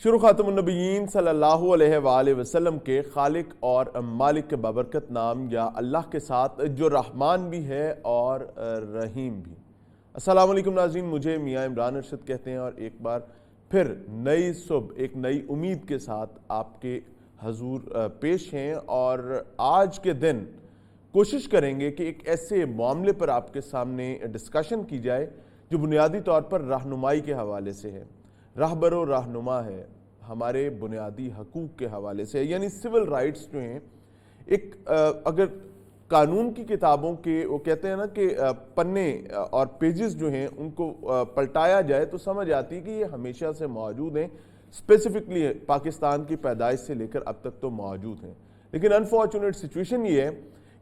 شروع خاتم النبیین صلی اللہ علیہ وآلہ وسلم کے خالق اور مالک کے بابرکت نام یا اللہ کے ساتھ جو رحمان بھی ہے اور رحیم بھی۔ السلام علیکم ناظرین، مجھے میاں عمران ارشد کہتے ہیں اور ایک بار پھر نئی صبح ایک نئی امید کے ساتھ آپ کے حضور پیش ہیں، اور آج کے دن کوشش کریں گے کہ ایک ایسے معاملے پر آپ کے سامنے ڈسکشن کی جائے جو بنیادی طور پر رہنمائی کے حوالے سے ہے، راہبر و رہنما ہے، ہمارے بنیادی حقوق کے حوالے سے، یعنی سول رائٹس جو ہیں۔ ایک اگر قانون کی کتابوں کے وہ کہتے ہیں نا کہ پنے اور پیجز جو ہیں ان کو پلٹایا جائے تو سمجھ آتی ہے کہ یہ ہمیشہ سے موجود ہیں، اسپیسیفکلی پاکستان کی پیدائش سے لے کر اب تک تو موجود ہیں، لیکن انفارچونیٹ سچویشن یہ ہے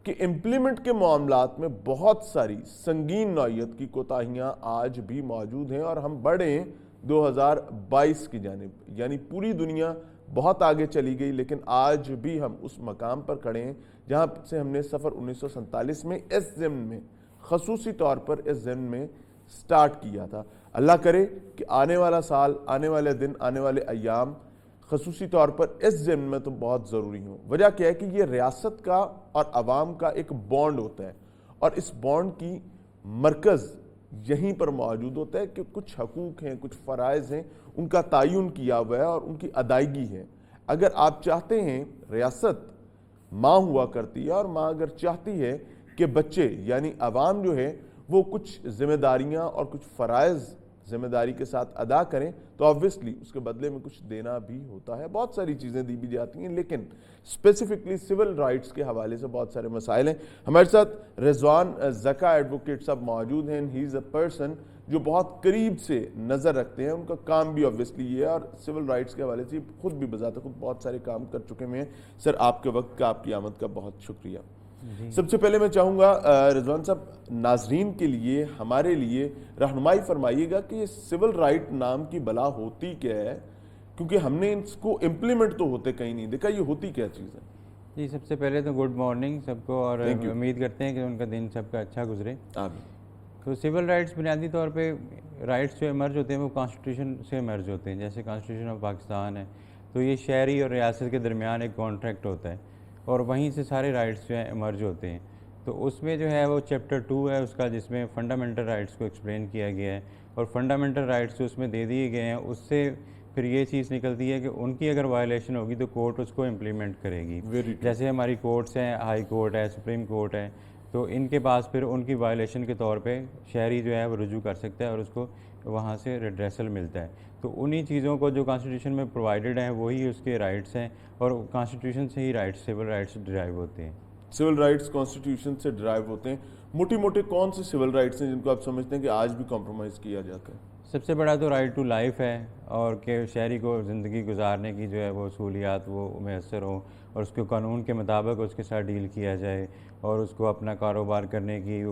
کہ امپلیمنٹ کے معاملات میں بہت ساری سنگین نوعیت کی کوتاہیاں آج بھی موجود ہیں، اور ہم بڑھے 2022 کی جانب، یعنی پوری دنیا بہت آگے چلی گئی، لیکن آج بھی ہم اس مقام پر کھڑے ہیں جہاں سے ہم نے سفر 1947 میں اس ضمن میں خصوصی طور پر اس ضمن میں سٹارٹ کیا تھا۔ اللہ کرے کہ آنے والا سال، آنے والے دن، آنے والے ایام خصوصی طور پر اس ضمن میں تو بہت ضروری ہوں۔ وجہ کیا ہے کہ یہ ریاست کا اور عوام کا ایک بانڈ ہوتا ہے، اور اس بانڈ کی مرکز یہیں پر موجود ہوتا ہے کہ کچھ حقوق ہیں، کچھ فرائض ہیں، ان کا تعین کیا ہوا ہے اور ان کی ادائیگی ہے۔ اگر آپ چاہتے ہیں، ریاست ماں ہوا کرتی ہے، اور ماں اگر چاہتی ہے کہ بچے یعنی عوام جو ہے وہ کچھ ذمہ داریاں اور کچھ فرائض ذمہ داری کے ساتھ ادا کریں تو آبویسلی اس کے بدلے میں کچھ دینا بھی ہوتا ہے۔ بہت ساری چیزیں دی بھی جاتی ہیں، لیکن اسپیسیفکلی سول رائٹس کے حوالے سے بہت سارے مسائل ہیں۔ ہمارے ساتھ رضوان زکا ایڈوکیٹ صاحب موجود ہیں۔ ہی از اے پرسن جو بہت قریب سے نظر رکھتے ہیں، ان کا کام بھی آبویسلی یہ ہے، اور سول رائٹس کے حوالے سے خود بھی بذات خود بہت سارے کام کر چکے ہیں۔ سر، آپ کے وقت کا، آپ کی آمد کا بہت شکریہ۔ سب سے پہلے میں چاہوں گا رضوان صاحب، ناظرین کے لیے، ہمارے لیے رہنمائی فرمائیے گا کہ یہ سول رائٹ نام کی بلا ہوتی کیا ہے، کیونکہ ہم نے اس کو امپلیمنٹ تو ہوتے کہیں نہیں دیکھا، یہ ہوتی کیا چیز ہے؟ جی، سب سے پہلے تو گڈ مارننگ سب کو، اور امید کرتے ہیں کہ ان کا دن سب کا اچھا گزرے۔ آمین۔ تو سول رائٹس بنیادی طور پہ رائٹس جو ایمرج ہوتے ہیں وہ کانسٹیٹیوشن سے ایمرج ہوتے ہیں، جیسے کانسٹیٹیوشن آف پاکستان ہے، تو یہ شہری اور ریاست کے درمیان ایک کانٹریکٹ ہوتا ہے، اور وہیں سے سارے رائٹس جو ہیں ایمرج ہوتے ہیں۔ تو اس میں جو ہے وہ چیپٹر 2 ہے اس کا، جس میں فنڈامنٹل رائٹس کو ایکسپلین کیا گیا ہے، اور فنڈامنٹل رائٹس جو اس میں دے دیے گئے ہیں اس سے پھر یہ چیز نکلتی ہے کہ ان کی اگر وائلیشن ہوگی تو کورٹ اس کو امپلیمنٹ کرے گی۔ جیسے ہماری کورٹس ہیں، ہائی کورٹ ہے، سپریم کورٹ ہے، تو ان کے پاس پھر ان کی وائلیشن کے طور پہ شہری جو ہے وہ رجوع کر سکتا ہے اور اس کو وہاں سے ریڈریسل ملتا ہے۔ تو انہی چیزوں کو جو کانسٹیٹیوشن میں پرووائڈڈ ہیں وہی اس کے رائٹس ہیں، اور کانسٹیٹیوشن سے ہی رائٹس، سول رائٹس ڈرائیو ہوتے ہیں۔ سول رائٹس کانسٹیٹیوشن سے ڈرائیو ہوتے ہیں۔ موٹی موٹے کون سے سول رائٹس ہیں جن کو آپ سمجھتے ہیں کہ آج بھی کمپرومائز کیا جاتا ہے؟ سب سے بڑا تو رائٹ ٹو لائف ہے، اور کہ شہری کو زندگی گزارنے کی جو ہے وہ سہولیات وہ میسر ہوں، اور اس کو قانون کے مطابق اس کے ساتھ ڈیل کیا جائے، اور اس کو اپنا کاروبار کرنے کی،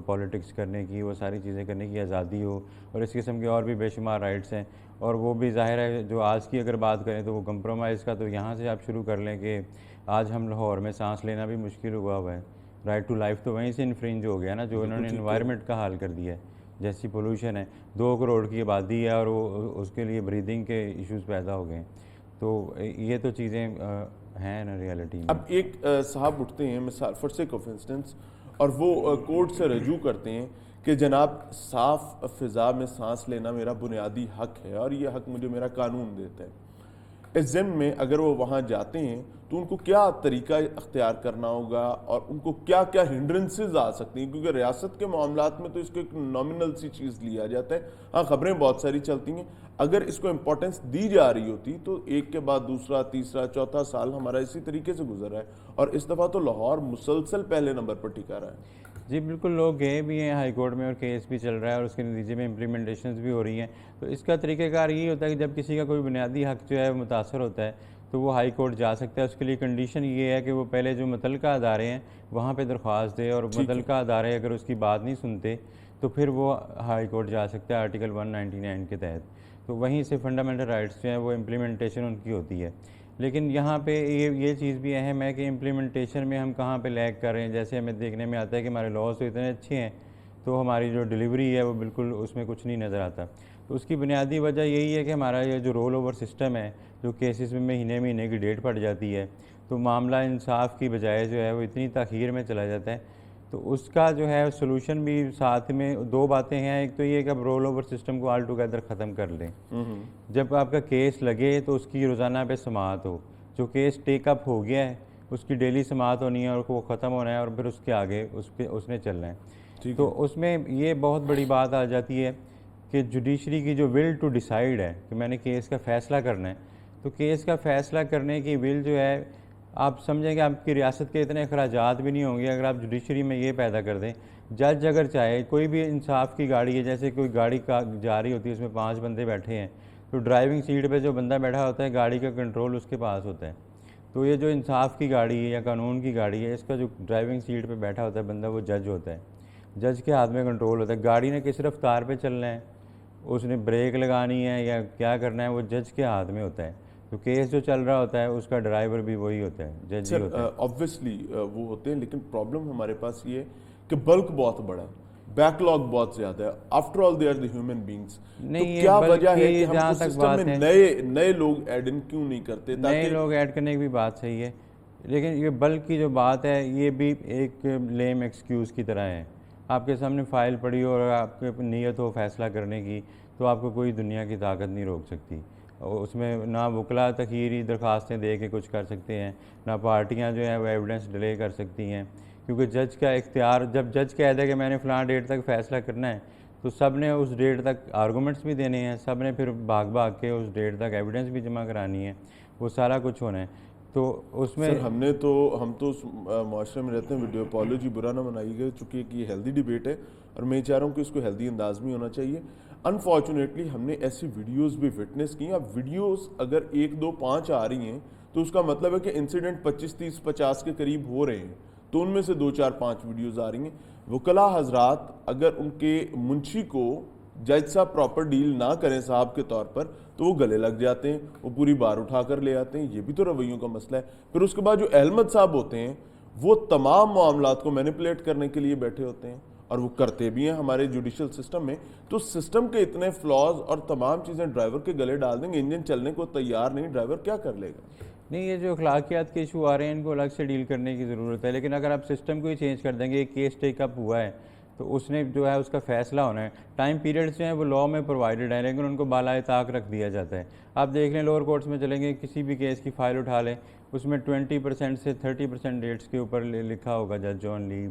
پولیٹکس کرنے کی، وہ ساری چیزیں کرنے کی آزادی ہو، اور اس قسم کے اور بھی بے شمار رائٹس ہیں۔ اور وہ بھی ظاہر ہے جو آج کی اگر بات کریں تو وہ کمپرومائز کا تو یہاں سے آپ شروع کر لیں کہ آج ہم لاہور میں سانس لینا بھی مشکل ہوا ہے۔ رائٹ ٹو لائف تو وہیں سے انفرنج ہو گیا نا، جو انہوں نے انوائرمنٹ کا حال کر دیا ہے، جیسی پولوشن ہے، 2 کروڑ کی آبادی ہے، اور وہ اس کے لیے بریدنگ کے ایشوز پیدا ہو گئے، تو یہ تو چیزیں ہیں نا ریالٹی میں۔ اب ایک صاحب اٹھتے ہیں، مثال فار سیک آف انسٹنس، اور وہ کورٹ سے رجوع کرتے ہیں کہ جناب صاف فضا میں سانس لینا میرا بنیادی حق ہے، اور یہ حق مجھے میرا قانون دیتا ہے۔ اس ضمن میں اگر وہ وہاں جاتے ہیں تو ان کو کیا طریقہ اختیار کرنا ہوگا، اور ان کو کیا کیا ہنڈرنسز آ سکتی ہیں، کیونکہ ریاست کے معاملات میں تو اس کو ایک نامنل سی چیز لیا جاتا ہے۔ ہاں، خبریں بہت ساری چلتی ہیں، اگر اس کو امپورٹنس دی جا رہی ہوتی تو ایک کے بعد دوسرا، تیسرا، چوتھا سال ہمارا اسی طریقے سے گزر رہا ہے، اور اس دفعہ تو لاہور مسلسل پہلے نمبر پر ٹکا رہا ہے۔ جی بالکل، لوگ گئے بھی ہیں ہائی کورٹ میں، اور کیس بھی چل رہا ہے، اور اس کے نتیجے میں امپلیمنٹیشنز بھی ہو رہی ہیں۔ تو اس کا طریقہ کار یہی ہوتا ہے کہ جب کسی کا کوئی بنیادی حق جو ہے متاثر ہوتا ہے تو وہ ہائی کورٹ جا سکتا ہے۔ اس کے لیے کنڈیشن یہ ہے کہ وہ پہلے جو متعلقہ ادارے ہیں وہاں پہ درخواست دے، اور متعلقہ ادارے اگر اس کی بات نہیں سنتے تو پھر وہ ہائی کورٹ جا سکتا ہے آرٹیکل 199 کے تحت۔ تو وہیں سے فنڈامنٹل رائٹس جو ہیں وہ امپلیمنٹیشن ان کی ہوتی ہے۔ لیکن یہاں پہ یہ چیز بھی اہم ہے کہ امپلیمنٹیشن میں ہم کہاں پہ لیگ کر رہے ہیں۔ جیسے ہمیں دیکھنے میں آتا ہے کہ ہمارے لاز تو اتنے اچھے ہیں تو ہماری جو ڈلیوری ہے وہ بالکل اس میں کچھ نہیں نظر آتا. تو اس کی بنیادی وجہ یہی ہے کہ ہمارا یہ جو رول اوور سسٹم ہے, جو کیسز میں مہینے کی ڈیٹ پڑ جاتی ہے, تو معاملہ انصاف کی بجائے جو ہے وہ اتنی تاخیر میں چلا جاتا ہے. تو اس کا جو ہے سولوشن بھی ساتھ میں دو باتیں ہیں. ایک تو یہ کہ اب رول اوور سسٹم کو آل ٹوگیدر ختم کر لیں. جب آپ کا کیس لگے تو اس کی روزانہ پہ سماعت ہو. جو کیس ٹیک اپ ہو گیا ہے اس کی ڈیلی سماعت ہونی ہے اور وہ ختم ہونا ہے, اور پھر اس کے آگے اس نے چلنا ہے. تو اس میں یہ بہت بڑی بات آ جاتی ہے کہ جوڈیشری کی جو ول ٹو ڈیسائیڈ ہے کہ میں نے کیس کا فیصلہ کرنا ہے, تو کیس کا فیصلہ کرنے کی ول جو ہے, آپ سمجھیں کہ آپ کی ریاست کے اتنے اخراجات بھی نہیں ہوں گے اگر آپ جوڈیشری میں یہ پیدا کر دیں. جج اگر چاہے, کوئی بھی انصاف کی گاڑی ہے, جیسے کوئی گاڑی جا رہی ہوتی ہے, اس میں 5 بندے بیٹھے ہیں, تو ڈرائیونگ سیٹ پہ جو بندہ بیٹھا ہوتا ہے گاڑی کا کنٹرول اس کے پاس ہوتا ہے. تو یہ جو انصاف کی گاڑی ہے یا قانون کی گاڑی ہے, اس کا جو ڈرائیونگ سیٹ پہ بیٹھا ہوتا ہے بندہ, وہ جج ہوتا ہے. جج کے ہاتھ میں کنٹرول ہوتا ہے. گاڑی نے کس رفتار پہ چلنا ہے, اس نے بریک لگانی ہے یا کیا کرنا ہے, وہ جج کے ہاتھ میں ہوتا ہے. تو کیس جو چل رہا ہوتا ہے اس کا ڈرائیور بھی وہی ہوتا ہے, جج ہی ہوتا ہے. آبویسلی وہ ہوتے ہیں, لیکن پرابلم ہمارے پاس یہ ہے کہ بلک بہت بڑا ہے, بیک لاگ بہت زیادہ ہے. After all they are the human beings. تو کیا وجہ ہے کہ ہم اس سسٹم میں نئے لوگ ایڈ ان کیوں نہیں کرتے؟ نئے لوگ ایڈ کرنے کی بھی بات صحیح ہے, لیکن یہ بلک کی جو بات ہے یہ بھی ایک لیم ایکسکیوز کی طرح ہے. آپ کے سامنے فائل پڑی ہو اور آپ کی نیت ہو فیصلہ کرنے کی, تو آپ کو کوئی دنیا کی طاقت نہیں روک سکتی. اس میں نہ وکلا تخیری درخواستیں دے کے کچھ کر سکتے ہیں, نہ پارٹیاں جو ہیں وہ ایویڈنس ڈیلے کر سکتی ہیں, کیونکہ جج کا اختیار, جب جج کہہ دے کہ میں نے فلاں ڈیٹ تک فیصلہ کرنا ہے, تو سب نے اس ڈیٹ تک آرگومنٹس بھی دینے ہیں, سب نے پھر بھاگ کے اس ڈیٹ تک ایویڈنس بھی جمع کرانی ہے, وہ سارا کچھ ہونا ہے. تو اس میں ہم تو اس معاشرے میں رہتے ہیں, ویڈیو اپالوجی برا نہ منائی گئی, چونکہ یہ ہیلدی ڈیبیٹ ہے اور میں چاہ رہا ہوں کہ اس کو ہیلدی انداز میں ہونا چاہیے. انفارچونیٹلی ہم نے ایسی ویڈیوز بھی وٹنس کی. اب ویڈیوز اگر 1 2 5 آ رہی ہیں تو اس کا مطلب ہے کہ انسیڈنٹ 25 30 50 کے قریب ہو رہے ہیں, تو ان میں سے 2 4 5 ویڈیوز آ رہی ہیں. وکلا حضرات اگر ان کے منشی کو جج صاحب پراپر ڈیل نہ کریں صاحب کے طور پر, تو وہ گلے لگ جاتے ہیں, وہ پوری بار اٹھا کر لے آتے ہیں. یہ بھی تو رویوں کا مسئلہ ہے. پھر اس کے بعد جو احمد صاحب ہوتے ہیں وہ تمام معاملات کو مینیپولیٹ کرنے کے لیے بیٹھے ہوتے ہیں, اور وہ کرتے بھی ہیں ہمارے جوڈیشل سسٹم میں. تو سسٹم کے اتنے فلاز اور تمام چیزیں ڈرائیور کے گلے ڈال دیں گے. انجن چلنے کو تیار نہیں, ڈرائیور کیا کر لے گا؟ نہیں, یہ جو اخلاقیات کے ایشو آ رہے ہیں ان کو الگ سے ڈیل کرنے کی ضرورت ہے. لیکن اگر آپ سسٹم کو ہی چینج کر دیں گے, ایک کیس ٹیک اپ ہوا ہے تو اس نے جو ہے اس کا فیصلہ ہونا ہے. ٹائم پیریڈس جو ہیں وہ لاء میں پرووائڈڈ ہیں, لیکن ان کو بالائے طاق رکھ دیا جاتا ہے. آپ دیکھ لیں لوور کورٹس میں چلیں گے, کسی بھی کیس کی فائل اٹھا لیں, اس میں 20% سے 30% ڈیٹس کے اوپر لکھا ہوگا جج آن لیو.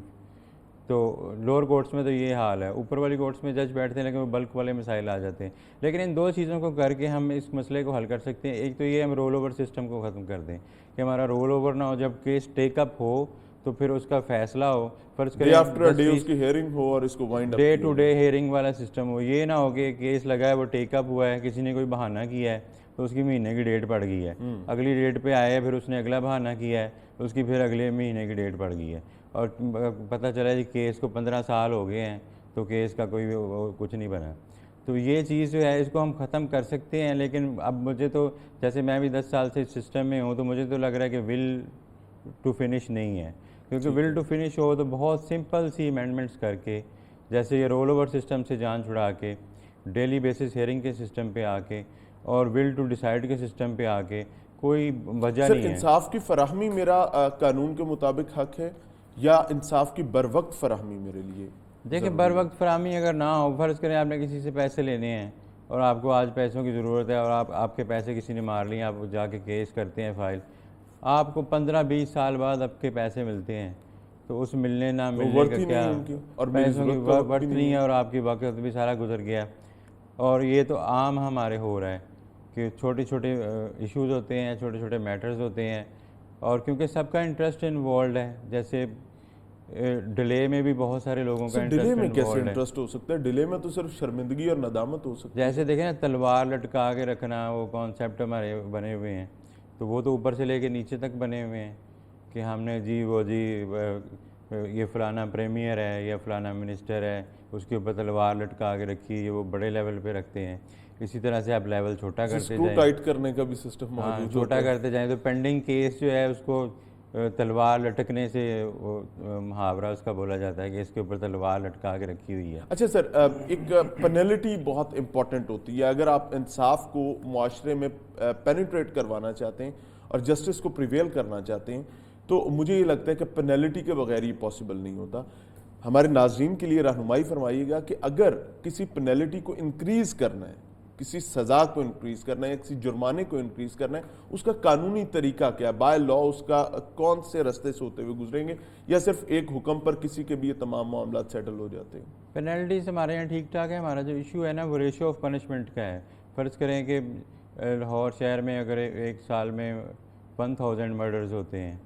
تو لوور کورٹس میں تو یہ حال ہے. اوپر والی کورٹس میں جج بیٹھتے ہیں لیکن وہ بلک والے مسائل آ جاتے ہیں. لیکن ان 2 چیزوں کو کر کے ہم اس مسئلے کو حل کر سکتے ہیں. ایک تو یہ ہم رول اوور سسٹم کو ختم کر دیں کہ ہمارا رول اوور نہ ہو, جب کیس ٹیک اپ ہو تو پھر اس کا فیصلہ ہو. فرض کریں اس کی ہیئرنگ ہو اور اس کو wind up day to day hearing والا سسٹم ہو. یہ نہ ہو کہ کیس لگا ہے, وہ ٹیک اپ ہوا ہے, کسی نے کوئی بہانہ کیا ہے تو اس کی مہینے کی ڈیٹ پڑ گئی ہے, اگلی ڈیٹ پہ آیا ہے, پھر اس نے اگلا بہانہ کیا ہے تو اس کی پھر اگلے مہینے کی ڈیٹ پڑ گئی ہے, اور پتہ چلا جی کیس کو 15 سال ہو گئے ہیں تو کیس کا کوئی کچھ نہیں بنا. تو یہ چیز جو ہے اس کو ہم ختم کر سکتے ہیں. لیکن اب مجھے تو, جیسے میں بھی 10 سال سے اس سسٹم میں ہوں, تو مجھے تو لگ رہا ہے کہ ول ٹو فنش نہیں ہے. کیونکہ ول ٹو فنش ہو تو بہت سمپل سی امینڈمنٹس کر کے, جیسے یہ رول اوور سسٹم سے جان چھڑا کے, ڈیلی بیسس ہیئرنگ کے سسٹم پہ آ کے, اور ول ٹو ڈیسائیڈ کے سسٹم پہ آ کے, کوئی وجہ نہیں ہے. انصاف کی فراہمی میرا قانون کے مطابق حق ہے, یا انصاف کی بر وقت فراہمی میرے لیے؟ دیکھیں, بر وقت فراہمی اگر نہ ہو, فرض کریں آپ نے کسی سے پیسے لینے ہیں اور آپ کو آج پیسوں کی ضرورت ہے, اور آپ کے پیسے کسی نے مار لیے, آپ جا کے کیس کرتے ہیں فائل, آپ کو 15-20 سال بعد آپ کے پیسے ملتے ہیں, تو اس ملنے نہ ملنے کا کیا, اور پیسوں کی ورتھ نہیں ہے, اور آپ کی وقت بھی سارا گزر گیا. اور یہ تو عام ہمارے ہو رہا ہے کہ چھوٹے چھوٹے ایشوز ہوتے ہیں, چھوٹے چھوٹے میٹرز ہوتے ہیں, اور کیونکہ سب کا انٹرسٹ انوالوڈ ہے. جیسے ڈیلے میں بھی بہت سارے لوگوں کا انٹرسٹ ڈیلے میں کیسے انٹرسٹ ہو سکتا ہے؟ ڈیلے میں تو صرف شرمندگی اور ندامت ہو سکتی ہے. جیسے دیکھیں نا, تلوار لٹکا کے رکھنا, وہ کانسیپٹ ہمارے بنے ہوئے ہیں, تو وہ تو اوپر سے لے کے نیچے تک بنے ہوئے ہیں کہ ہم نے جی وہ جی یہ فلانا پریمیئر ہے یا فلانا منسٹر ہے, اس کے اوپر تلوار لٹکا کے رکھی, یہ وہ بڑے لیول پہ رکھتے ہیں. اسی طرح سے آپ لیول چھوٹا کرتے جائیں, ٹائٹ کرنے کا بھی سسٹم موجود ہے, چھوٹا کرتے جائیں تو پینڈنگ کیس جو ہے اس کو تلوار لٹکنے سے وہ محاورہ اس کا بولا جاتا ہے کہ اس کے اوپر تلوار لٹکا کے رکھی ہوئی ہے. اچھا سر، ایک پینلٹی بہت امپورٹنٹ ہوتی ہے. اگر آپ انصاف کو معاشرے میں پینیٹریٹ کروانا چاہتے ہیں اور جسٹس کو پریویل کرنا چاہتے ہیں تو مجھے یہ لگتا ہے کہ پینلٹی کے بغیر یہ پاسبل نہیں ہوتا. ہمارے ناظرین کے لیے رہنمائی فرمائیے گا کہ اگر کسی پینلٹی کو انکریز کرنا ہے، کسی سزا کو انکریز کرنا ہے، کسی جرمانے کو انکریز کرنا ہے، اس کا قانونی طریقہ کیا ہے؟ بائی لا اس کا کون سے رستے سے ہوتے ہوئے گزریں گے، یا صرف ایک حکم پر کسی کے بھی یہ تمام معاملات سیٹل ہو جاتے ہیں؟ پینلٹیز ہمارے یہاں ٹھیک ٹھاک ہے. ہمارا جو ایشو ہے نا وہ ریشو آف پنشمنٹ کا ہے. فرض کریں کہ لاہور شہر میں اگر ایک سال میں 1000 مرڈرز ہوتے ہیں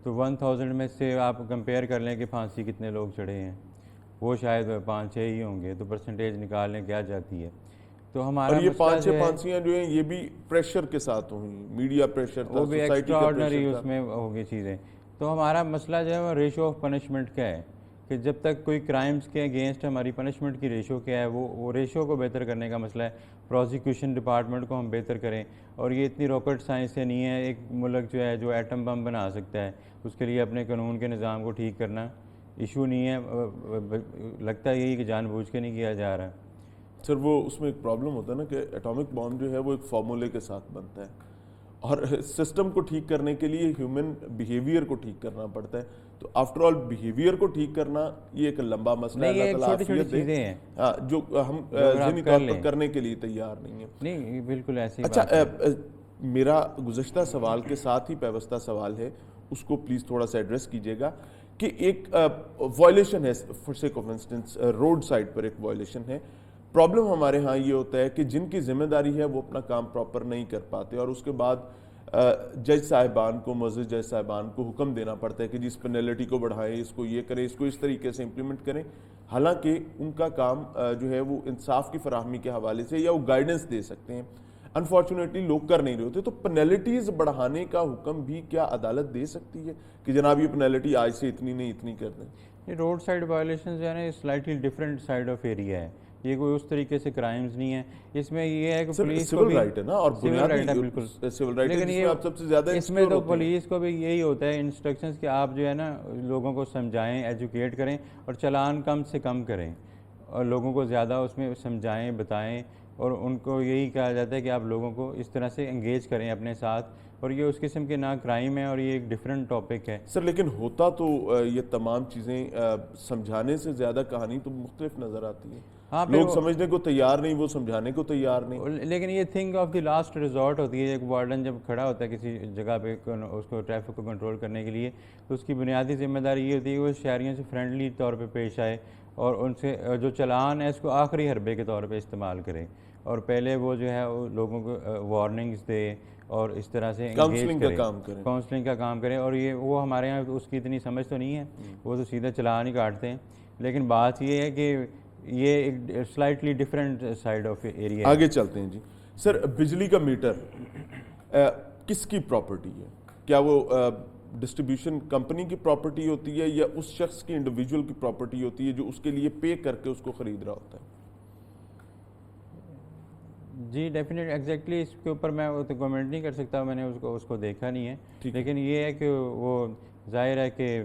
تو 1000 میں سے آپ کمپیئر کر لیں کہ پھانسی کتنے لوگ چڑھے ہیں، وہ شاید 5-6 ہی ہوں گے. تو پرسنٹیج نکال لیں کیا جاتی ہے. تو ہمارا اور یہ مسئلہ 5-6 جو ہے پھانسیاں جو ہیں یہ بھی پریشر کے ساتھ ہوئی، میڈیا پریشر تھا، وہ بھی سوسائٹی کا ایکسٹراڈنری پریشر اس تھا. میں ہوگی چیزیں. تو ہمارا مسئلہ جو ہے وہ ریشو آف پنشمنٹ کا ہے کہ جب تک کوئی کرائمز کے اگینسٹ ہماری پنشمنٹ کی ریشو کیا ہے وہ ریشو کو بہتر کرنے کا مسئلہ ہے. پروسیکیوشن ڈپارٹمنٹ کو ہم بہتر کریں. اور یہ اتنی راکٹ سائنس سے نہیں ہے. ایک ملک جو ہے جو ایٹم بم بنا سکتا ہے اس کے لیے اپنے قانون کے نظام کو ٹھیک کرنا ایشو نہیں ہے. لگتا ہے یہی کہ جان بوجھ کے نہیں کیا جا رہا. سر وہ اس میں ایک پرابلم ہوتا ہے نا کہ ایٹامک بام جو ہے وہ ایک فارمولے کے ساتھ بنتا ہے اور سسٹم کو ٹھیک کرنے کے لیے ہیومن بیہیویئر کو ٹھیک کرنا پڑتا ہے. تو آفٹر آل بیہیویئر کو ٹھیک کرنا یہ ایک لمبا مسئلہ ہے. نہیں، یہ اللہ ایک تعالیٰ چھوٹی عافیت چھوٹی دے. چیزیں ہیں ہاں، جو ہم اگر آپ ذہنی کر طور لیں. پر کرنے کے لیے تیار نہیں ہیں. نہیں بالکل ایسی اچھا، بات ہے. میرا گزشتہ سوال کے ساتھ ہی پیوستہ سوال ہے، اس کو پلیز تھوڑا سا ایڈریس کیجیے گا کہ ایک وائلیشن ہے، for sake of instance road side پر ایک وائلیشن ہے. پرابلم ہمارے ہاں یہ ہوتا ہے کہ جن کی ذمہ داری ہے وہ اپنا کام پراپر نہیں کر پاتے اور اس کے بعد جج صاحبان کو، معزز جج صاحبان کو حکم دینا پڑتا ہے کہ جی اس پینلٹی کو بڑھائیں، اس کو یہ کریں، اس کو اس طریقے سے امپلیمنٹ کریں. حالانکہ ان کا کام جو ہے وہ انصاف کی فراہمی کے حوالے سے یا وہ گائیڈنس دے سکتے ہیں. انفارچونیٹلی لوگ کر نہیں رہے ہوتے. تو پینلٹیز بڑھانے کا حکم بھی کیا عدالت دے سکتی ہے کہ جناب یہ پینلٹی آج سے اتنی نہیں اتنی کر دیں؟ یہ روڈ سائڈ وائلیشن جو ہے نا slightly different side of area ہے. یہ کوئی اس طریقے سے کرائمز نہیں ہے. اس میں یہ ہے کہ پولیس کو سول بھی رائٹ ہے نا، اور سول رائٹ ہے بنیادی بالکل. سول رائٹ ہے لیکن جس میں آپ سب سے زیادہ اس میں انسیکیور تو ہوتے ہیں. پولیس کو بھی یہی ہوتا ہے انسٹرکشنز کہ آپ جو ہے نا لوگوں کو سمجھائیں، ایجوکیٹ کریں اور چلان کم سے کم کریں اور لوگوں کو زیادہ اس میں سمجھائیں، بتائیں. اور ان کو یہی کہا جاتا ہے کہ آپ لوگوں کو اس طرح سے انگیج کریں اپنے ساتھ. اور یہ اس قسم کے نہ کرائم ہے اور یہ ایک ڈیفرنٹ ٹاپک ہے. سر لیکن ہوتا تو یہ تمام چیزیں سمجھانے سے زیادہ کہانی تو مختلف نظر آتی ہے. ہاں، لوگ سمجھنے کو تیار نہیں، وہ سمجھانے کو تیار نہیں. لیکن یہ thing of the last resort ہوتی ہے. ایک وارڈن جب کھڑا ہوتا ہے کسی جگہ پہ اس کو ٹریفک کو کنٹرول کرنے کے لیے تو اس کی بنیادی ذمہ داری یہ ہوتی ہے کہ وہ شہریوں سے فرینڈلی طور پہ پیش آئے اور ان سے جو چلان ہے اس کو آخری حربے کے طور پہ استعمال کرے اور پہلے وہ جو ہے لوگوں کو وارننگز دے اور اس طرح سے کاؤنسلنگ کا کام کریں. کاؤنسلنگ کا کام کریں. اور یہ وہ ہمارے یہاں اس کی اتنی سمجھ تو نہیں ہے، وہ تو سیدھا چلان ہی کاٹتے ہیں. لیکن بات یہ ہے کہ یہ ایک slightly different side of area ہے. آگے چلتے ہیں جی. سر بجلی کا میٹر کس کی پراپرٹی ہے؟ کیا وہ ڈسٹریبیوشن کمپنی کی پراپرٹی ہوتی ہے یا اس شخص کی انڈیویجول کی پراپرٹی ہوتی ہے جو اس کے لیے پے کر کے اس کو خرید رہا ہوتا ہے؟ جی ڈیفینیٹ ایگزیکٹلی اس کے اوپر میں تو کمنٹ نہیں کر سکتا، میں نے اس کو دیکھا نہیں ہے. لیکن یہ ہے کہ وہ ظاہر ہے کہ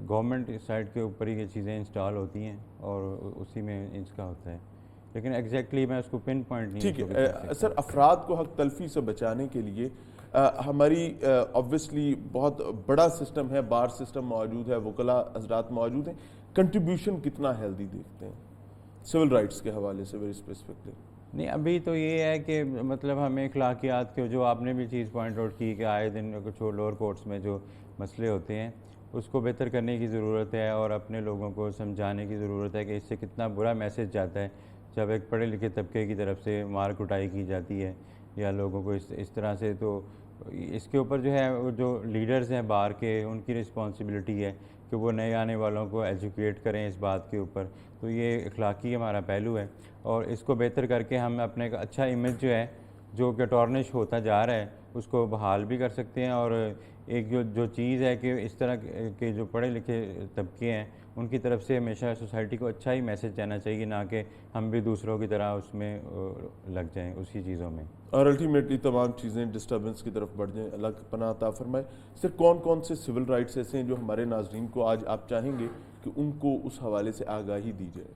گورنمنٹ سائڈ کے اوپر ہی یہ چیزیں انسٹال ہوتی ہیں اور اسی میں اس کا ہوتا ہے. لیکن ایگزیکٹلی میں اس کو پن پوائنٹ نہیں ٹھیک ہے. سر افراد کو حق تلفی سے بچانے کے لیے ہماری آبویسلی بہت بڑا سسٹم ہے، بار سسٹم موجود ہے، وکلاء حضرات موجود ہیں. کنٹریبیوشن کتنا ہیلدی دیکھتے ہیں سول رائٹس کے حوالے سے ویری اسپیسیفکلی؟ نہیں، ابھی تو یہ ہے کہ مطلب ہمیں اخلاقیات کے جو آپ نے بھی چیز پوائنٹ آؤٹ کی کہ آئے دن کچھ لوور کورٹس میں جو مسئلے ہوتے ہیں اس کو بہتر کرنے کی ضرورت ہے اور اپنے لوگوں کو سمجھانے کی ضرورت ہے کہ اس سے کتنا برا میسج جاتا ہے جب ایک پڑھے لکھے طبقے کی طرف سے مار کٹائی کی جاتی ہے یا لوگوں کو اس طرح سے. تو اس کے اوپر جو ہے جو لیڈرز ہیں بار کے ان کی رسپانسبلٹی ہے کہ وہ نئے آنے والوں کو ایجوکیٹ کریں اس بات کے اوپر. تو یہ اخلاقی ہمارا پہلو ہے اور اس کو بہتر کر کے ہم اپنے اچھا امیج جو ہے جو کہ ٹارنش ہوتا جا رہا ہے اس کو بحال بھی کر سکتے ہیں. اور ایک جو چیز ہے کہ اس طرح کے جو پڑھے لکھے طبقے ہیں ان کی طرف سے ہمیشہ سوسائٹی کو اچھا ہی میسج جانا چاہیے، نہ کہ ہم بھی دوسروں کی طرح اس میں لگ جائیں اسی چیزوں میں، اور الٹیمیٹلی تمام چیزیں ڈسٹربنس کی طرف بڑھ جائیں. اللہ پناہ عطا فرمائے. سر کون کون سے سول رائٹس ایسے ہیں جو ہمارے ناظرین کو آج آپ چاہیں گے کہ ان کو اس حوالے سے آگاہی دی جائے؟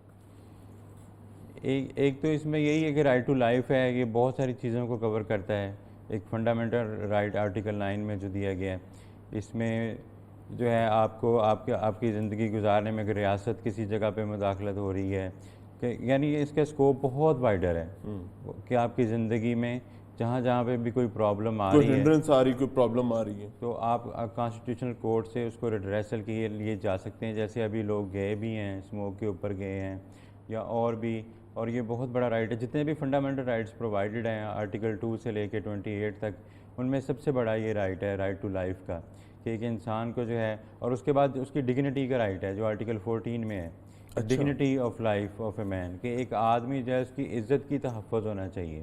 ایک تو اس میں یہی ہے کہ رائٹ ٹو لائف ہے، یہ بہت ساری چیزوں کو کور کرتا ہے. ایک فنڈامنٹل رائٹ آرٹیکل 9 میں جو دیا گیا ہے، اس میں جو ہے آپ کو آپ کی زندگی گزارنے میں اگر ریاست کسی جگہ پہ مداخلت ہو رہی ہے کہ یعنی اس کا اسکوپ بہت وائڈر ہے کہ آپ کی زندگی میں جہاں پہ بھی کوئی پرابلم آ کوئی رہی ہے ہنڈرنس آ رہی، کوئی پرابلم آ رہی ہے، تو آپ کانسٹیٹیوشنل کورٹ سے اس کو ریڈریسل کے لیے جا سکتے ہیں. جیسے ابھی لوگ گئے بھی ہیں اسموک کے اوپر گئے ہیں یا اور بھی، اور یہ بہت بڑا رائٹ ہے. جتنے بھی فنڈامنٹل رائٹس پرووائڈڈ ہیں آرٹیکل 2 سے لے کے 28 تک، ان میں سب سے بڑا یہ رائٹ ہے رائٹ ٹو لائف کا، کہ ایک انسان کو جو ہے، اور اس کے بعد اس کی ڈگنیٹی کا رائٹ ہے جو آرٹیکل 14 میں ہے، ڈگنیٹی آف لائف آف اے مین، کہ ایک آدمی جو ہے اس کی عزت کی تحفظ ہونا چاہیے.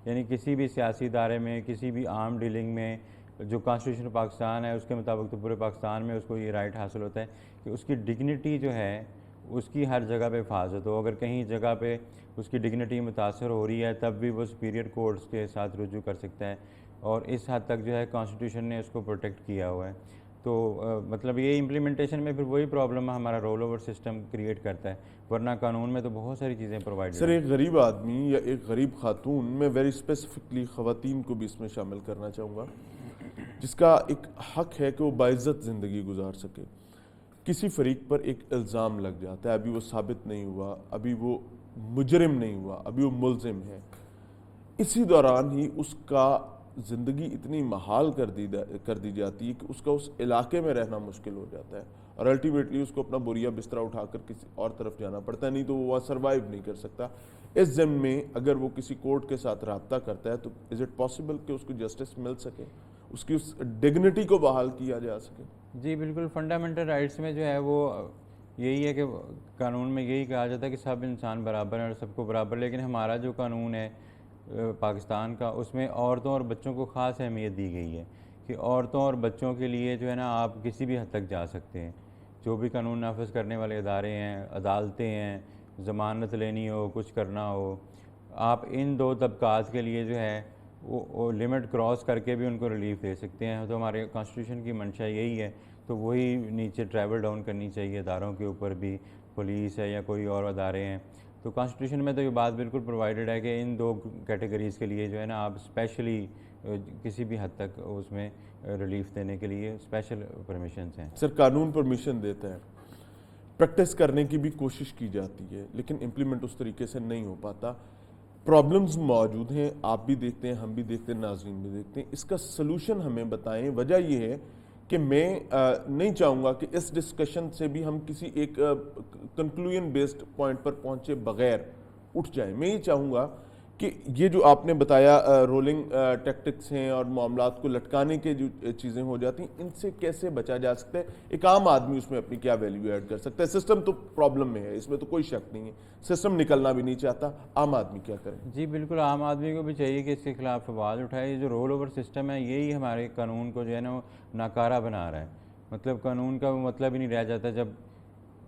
یعنی کسی بھی سیاسی ادارے میں، کسی بھی عام ڈیلنگ میں، جو کانسٹیٹیوشن پاکستان ہے اس کے مطابق تو پورے پاکستان میں اس کو یہ رائٹ حاصل ہوتا ہے کہ اس کی ڈگنیٹی جو ہے اس کی ہر جگہ پہ حفاظت ہو. اگر کہیں جگہ پہ اس کی ڈگنیٹی متاثر ہو رہی ہے تب بھی وہ سپیریئر کورٹس کے ساتھ رجوع کر سکتا ہے، اور اس حد تک جو ہے کانسٹیٹیوشن نے اس کو پروٹیکٹ کیا ہوا ہے. تو مطلب یہ امپلیمنٹیشن میں پھر وہی پرابلم ہمارا رول اوور سسٹم کریٹ کرتا ہے، ورنہ قانون میں تو بہت ساری چیزیں پرووائڈ سر ایک غریب آدمی یا ایک غریب خاتون، میں ویری اسپیسیفکلی خواتین کو بھی اس میں شامل کرنا چاہوں گا، جس کا ایک حق ہے کہ وہ باعزت زندگی گزار سکے. کسی فریق پر ایک الزام لگ جاتا ہے، ابھی وہ ثابت نہیں ہوا، ابھی وہ مجرم نہیں ہوا، ابھی وہ ملزم ہے، اسی دوران ہی اس کا زندگی اتنی محال کر دی جاتی ہے کہ اس کا اس علاقے میں رہنا مشکل ہو جاتا ہے، اور الٹیمیٹلی اس کو اپنا بوریا بستر اٹھا کر کسی اور طرف جانا پڑتا ہے، نہیں تو وہ وہاں سروائیو نہیں کر سکتا. اس ضمن میں اگر وہ کسی کورٹ کے ساتھ رابطہ کرتا ہے تو از اٹ پاسبل کہ اس کو جسٹس مل سکے، اس کی اس ڈگنیٹی کو بحال کیا جا سکے؟ جی بالکل. فنڈامنٹل رائٹس میں جو ہے وہ یہی ہے کہ قانون میں یہی کہا جاتا ہے کہ سب انسان برابر ہیں اور سب کو برابر، لیکن ہمارا جو قانون ہے پاکستان کا، اس میں عورتوں اور بچوں کو خاص اہمیت دی گئی ہے کہ عورتوں اور بچوں کے لیے جو ہے نا آپ کسی بھی حد تک جا سکتے ہیں. جو بھی قانون نافذ کرنے والے ادارے ہیں، عدالتیں ہیں، ضمانت لینی ہو، کچھ کرنا ہو، آپ ان دو طبقات کے لیے جو ہے وہ لمٹ کراس کر کے بھی ان کو ریلیف دے سکتے ہیں. تو ہمارے کانسٹیٹیوشن کی منشا یہی ہے، تو وہی نیچے ٹریول ڈاؤن کرنی چاہیے اداروں کے اوپر بھی، پولیس ہے یا کوئی اور ادارے ہیں. تو کانسٹیٹیوشن میں تو یہ بات بالکل پرووائڈڈ ہے کہ ان دو کیٹیگریز کے لیے جو ہے نا آپ اسپیشلی کسی بھی حد تک اس میں ریلیف دینے کے لیے اسپیشل پرمیشنز ہیں. سر قانون پرمیشن دیتا ہے، پریکٹس کرنے کی بھی کوشش کی جاتی ہے، لیکن امپلیمنٹ اس طریقے سے نہیں ہو پاتا. پرابلمز موجود ہیں، آپ بھی دیکھتے ہیں، ہم بھی دیکھتے ہیں، ناظرین بھی دیکھتے ہیں. اس کا سلوشن ہمیں بتائیں. وجہ یہ ہے کہ میں نہیں چاہوں گا کہ اس ڈسکشن سے بھی ہم کسی ایک کنکلوژن بیسڈ پوائنٹ پر پہنچے بغیر اٹھ جائیں. میں یہ چاہوں گا کہ یہ جو آپ نے بتایا رولنگ ٹیکٹکس ہیں اور معاملات کو لٹکانے کے جو چیزیں ہو جاتی ہیں، ان سے کیسے بچا جا سکتا ہے؟ ایک عام آدمی اس میں اپنی کیا ویلیو ایڈ کر سکتا ہے؟ سسٹم تو پرابلم میں ہے، اس میں تو کوئی شک نہیں ہے، سسٹم نکلنا بھی نہیں چاہتا، عام آدمی کیا کرے؟ جی بالکل. عام آدمی کو بھی چاہیے کہ اس کے خلاف آواز اٹھائے. یہ جو رول اوور سسٹم ہے یہی ہمارے قانون کو جو ہے نا وہ ناکارہ بنا رہا ہے. مطلب قانون کا وہ مطلب ہی نہیں رہ جاتا جب،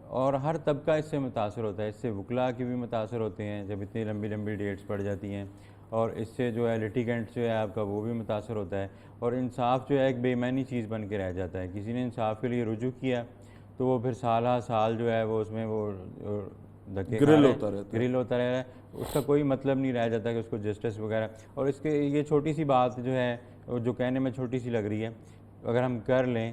اور ہر طبقہ اس سے متاثر ہوتا ہے. اس سے وکلاء کی بھی متاثر ہوتے ہیں جب اتنی لمبی لمبی ڈیٹس پڑ جاتی ہیں، اور اس سے جو ہے لٹیگنٹ جو ہے آپ کا وہ بھی متاثر ہوتا ہے، اور انصاف جو ہے ایک بے معنی چیز بن کے رہ جاتا ہے. کسی نے انصاف کے لیے رجوع کیا تو وہ پھر سالہ سال جو ہے وہ اس میں وہ دھکے کھا رہے ہیں، گرل ہوتا رہ رہا ہے. اس کا کوئی مطلب نہیں رہ جاتا کہ اس کو جسٹس وغیرہ. اور اس کے یہ چھوٹی سی بات جو ہے جو کہنے میں چھوٹی سی لگ رہی ہے، اگر ہم کر لیں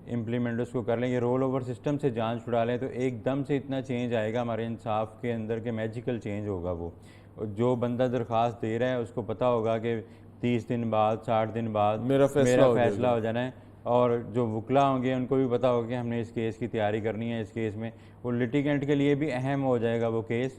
امپلیمنٹ، اس کو کر لیں، یہ رول اوور سسٹم سے جان چھڑا لیں، تو ایک دم سے اتنا چینج آئے گا ہمارے انصاف کے اندر کہ میجیکل چینج ہوگا. وہ جو بندہ درخواست دے رہا ہے اس کو پتہ ہوگا کہ 30 دن بعد 60 دن بعد میرا فیصلہ ہو جانا ہے. اور جو وکلاء ہوں گے ان کو بھی پتہ ہوگا کہ ہم نے اس کیس کی تیاری کرنی ہے. اس کیس میں وہ لٹیگنٹ کے لیے بھی اہم ہو جائے گا وہ کیس،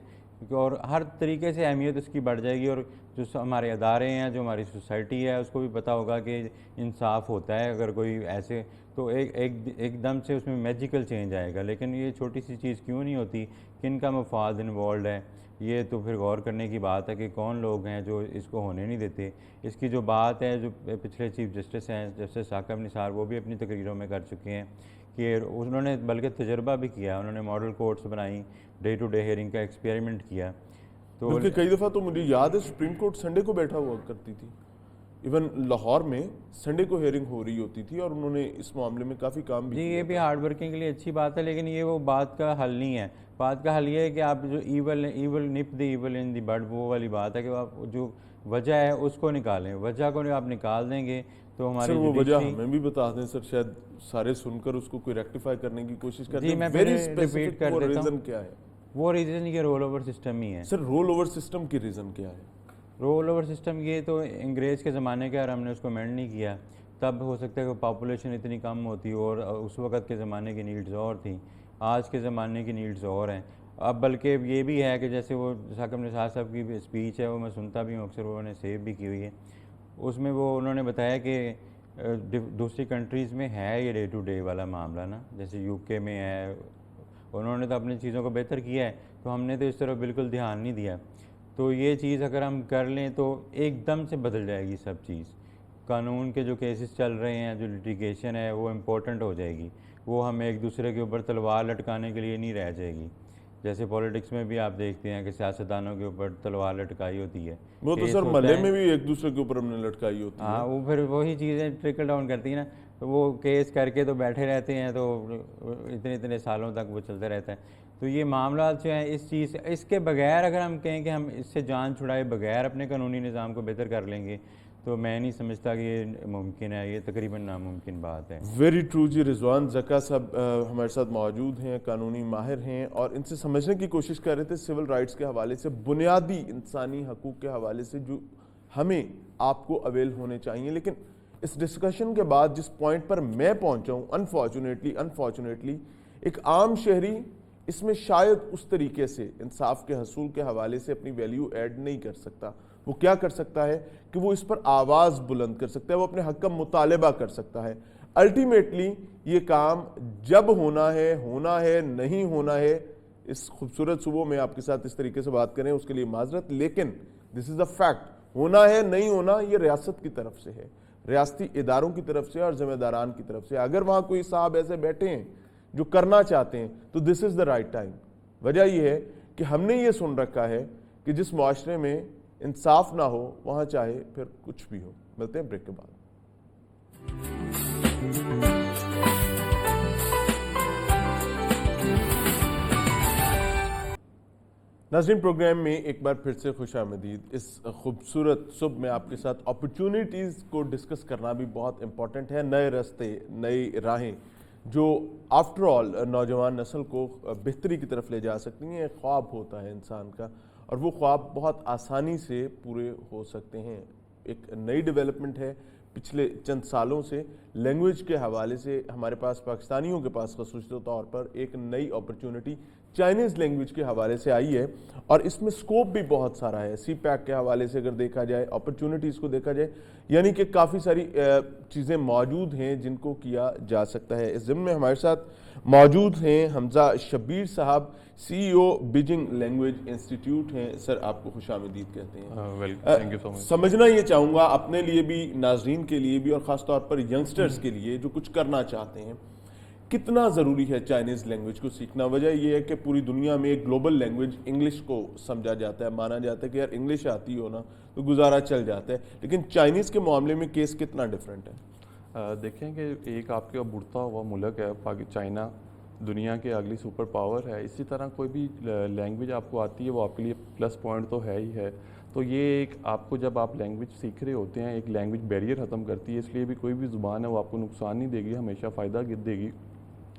اور ہر طریقے سے اہمیت اس کی بڑھ جائے گی. اور جو ہمارے ادارے ہیں، جو ہماری سوسائٹی ہے، اس کو بھی پتہ ہوگا کہ انصاف ہوتا ہے. اگر کوئی ایسے تو ایک دم سے اس میں میجیکل چینج آئے گا. لیکن یہ چھوٹی سی چیز کیوں نہیں ہوتی؟ کن کا مفاد انوالوڈ ہے؟ یہ تو پھر غور کرنے کی بات ہے کہ کون لوگ ہیں جو اس کو ہونے نہیں دیتے. اس کی جو بات ہے، جو پچھلے چیف جسٹس ہیں جسٹس ثاقب نثار، وہ بھی اپنی تقریروں میں کر چکے ہیں کہ انہوں نے بلکہ تجربہ بھی کیا, انہوں نے ماڈل کورٹس بنائی, ڈے ٹو ڈے ہیئرنگ کا ایکسپیریمنٹ کیا. تو بلکہ کئی دفعہ تو مجھے یاد ہے سپریم کورٹ سنڈے کو بیٹھا ہوا کرتی تھی, ایون لاہور میں سنڈے کو ہیئرنگ ہو رہی ہوتی تھی, اور انہوں نے اس معاملے میں کافی کام بھی جی کیا. یہ بھی ہارڈ ورکنگ کے لیے اچھی بات ہے, لیکن یہ وہ بات کا حل نہیں ہے. بات کا حل یہ ہے کہ آپ جو ایول نپ دی ایول ان دی بڈ, وہ والی بات ہے کہ آپ جو وجہ ہے اس کو نکالیں. وجہ کو آپ نکال دیں گے تو ہماری وہ وجہ ہمیں بھی بتا دیں سر, شاید سارے سن کر اس کو کوئی ریکٹیفائی کرنے کی کوشش کرتے ہیں. جی میں ویری ریپیٹ اسپیسیفک کر وہ دیتا ریزن ہوں. کیا ہے وہ ریزن یہ رول اوور سسٹم ہی ہے. سر رول اوور سسٹم کی ریزن کیا ہے؟ رول اوور سسٹم یہ تو انگریز کے زمانے کا, اور ہم نے اس کو امینڈ نہیں کیا. تب ہو سکتا ہے کہ پاپولیشن اتنی کم ہوتی اور اس وقت کے زمانے کی نیڈز اور تھیں, آج کے زمانے کی نیڈز اور ہیں. اب بلکہ یہ بھی ہے کہ جیسے وہ ثاقب نثار صاحب کی اسپیچ ہے, وہ میں سنتا بھی ہوں اکثر, وہ نے سیو بھی کی ہوئی ہے. اس میں وہ انہوں نے بتایا کہ دوسری کنٹریز میں ہے یہ ڈے ٹو ڈے والا معاملہ نا, جیسے یو کے میں ہے, انہوں نے تو اپنی چیزوں کو بہتر کیا ہے, تو ہم نے تو اس طرح بالکل دھیان نہیں دیا. تو یہ چیز اگر ہم کر لیں تو ایک دم سے بدل جائے گی سب چیز. قانون کے جو کیسز چل رہے ہیں, جو لیٹیگیشن ہے, وہ امپورٹنٹ ہو جائے گی. وہ ہم ایک دوسرے کے اوپر تلوار لٹکانے کے لیے نہیں رہ جائے گی. جیسے پولیٹکس میں بھی آپ دیکھتے ہیں کہ سیاستدانوں کے اوپر تلوار لٹکائی ہوتی ہے. وہ تو سر محلے میں بھی ایک دوسرے کے اوپر ہم نے لٹکائی ہوتی ہے. ہاں وہ پھر وہی چیزیں ٹرکل ڈاؤن کرتی ہیں نا, وہ کیس کر کے تو بیٹھے رہتے ہیں, تو اتنے سالوں تک وہ چلتا رہتا ہے. تو یہ معاملات جو ہیں اس کے بغیر اگر ہم کہیں کہ ہم اس سے جان چھڑائے بغیر اپنے قانونی نظام کو بہتر کر لیں گے, تو میں نہیں سمجھتا کہ یہ ممکن ہے. یہ تقریباً ناممکن بات ہے. ویری ٹرو جی. رضوان زکا صاحب ہمارے ساتھ موجود ہیں, قانونی ماہر ہیں, اور ان سے سمجھنے کی کوشش کر رہے تھے سول رائٹس کے حوالے سے, بنیادی انسانی حقوق کے حوالے سے جو ہمیں آپ کو اویل ہونے چاہیے. لیکن اس ڈسکشن کے بعد جس پوائنٹ پر میں پہنچا ہوں, انفارچونیٹلی ایک عام شہری اس میں شاید اس طریقے سے انصاف کے حصول کے حوالے سے اپنی ویلیو ایڈ نہیں کر سکتا. وہ کیا کر سکتا ہے کہ وہ اس پر آواز بلند کر سکتا ہے, وہ اپنے حق کا مطالبہ کر سکتا ہے. الٹیمیٹلی یہ کام جب ہونا ہے نہیں ہونا ہے. اس خوبصورت صبح میں آپ کے ساتھ اس طریقے سے بات کریں اس کے لیے معذرت, لیکن دس از اے فیکٹ. ہونا ہے نہیں ہونا یہ ریاست کی طرف سے ہے, ریاستی اداروں کی طرف سے اور ذمہ داران کی طرف سے. اگر وہاں کوئی صاحب ایسے بیٹھے ہیں جو کرنا چاہتے ہیں تو دس از دا رائٹ ٹائم. وجہ یہ ہے کہ ہم نے یہ سن رکھا ہے کہ جس معاشرے میں انصاف نہ ہو وہاں چاہے پھر کچھ بھی ہو. ملتے ہیں بریک کے بعد. ناظرین پروگرام میں ایک بار پھر سے خوش آمدید. اس خوبصورت صبح میں آپ کے ساتھ اپرچونٹیز کو ڈسکس کرنا بھی بہت امپورٹنٹ ہے. نئے راستے, نئی راہیں جو آفٹر آل نوجوان نسل کو بہتری کی طرف لے جا سکتی ہیں. ایک خواب ہوتا ہے انسان کا, اور وہ خواب بہت آسانی سے پورے ہو سکتے ہیں. ایک نئی ڈیولپمنٹ ہے پچھلے چند سالوں سے لینگویج کے حوالے سے. ہمارے پاس پاکستانیوں کے پاس خصوصی طور پر ایک نئی اپرچونٹی چائنیز لینگویج کے حوالے سے آئی ہے, اور اس میں سکوپ بھی بہت سارا ہے. سی پیک کے حوالے سے اگر دیکھا جائے, اپرچونٹیز کو دیکھا جائے, یعنی کہ کافی ساری چیزیں موجود ہیں جن کو کیا جا سکتا ہے. اس ضمن میں ہمارے ساتھ موجود ہیں حمزہ شبیر صاحب, سی ای او بیجنگ لینگویج انسٹیٹیوٹ ہیں. سر آپ کو خوش آمدید کہتے ہیں. سمجھنا یہ چاہوں گا اپنے لیے بھی, ناظرین کے لیے بھی, اور خاص طور پر ینگسٹرز کے لیے جو کچھ کرنا چاہتے ہیں, کتنا ضروری ہے چائنیز لینگویج کو سیکھنا. وجہ یہ ہے کہ پوری دنیا میں ایک گلوبل لینگویج انگلش کو سمجھا جاتا ہے, مانا جاتا ہے کہ یار انگلش آتی ہو نا تو گزارا چل جاتا ہے. لیکن چائنیز کے معاملے میں کیس کتنا ڈیفرنٹ ہے؟ دیکھیں کہ ایک آپ کا بڑھتا ہوا ملک ہے چائنا, دنیا کے اگلی سپر پاور ہے. اسی طرح کوئی بھی لینگویج آپ کو آتی ہے وہ آپ کے لیے پلس پوائنٹ تو ہے ہی ہے. تو یہ ایک آپ کو جب آپ لینگویج سیکھ رہے ہوتے ہیں ایک لینگویج بیریئر ختم کرتی ہے. اس لیے بھی کوئی بھی زبان ہے وہ آپ کو نقصان نہیں دے گی, ہمیشہ فائدہ دے گی.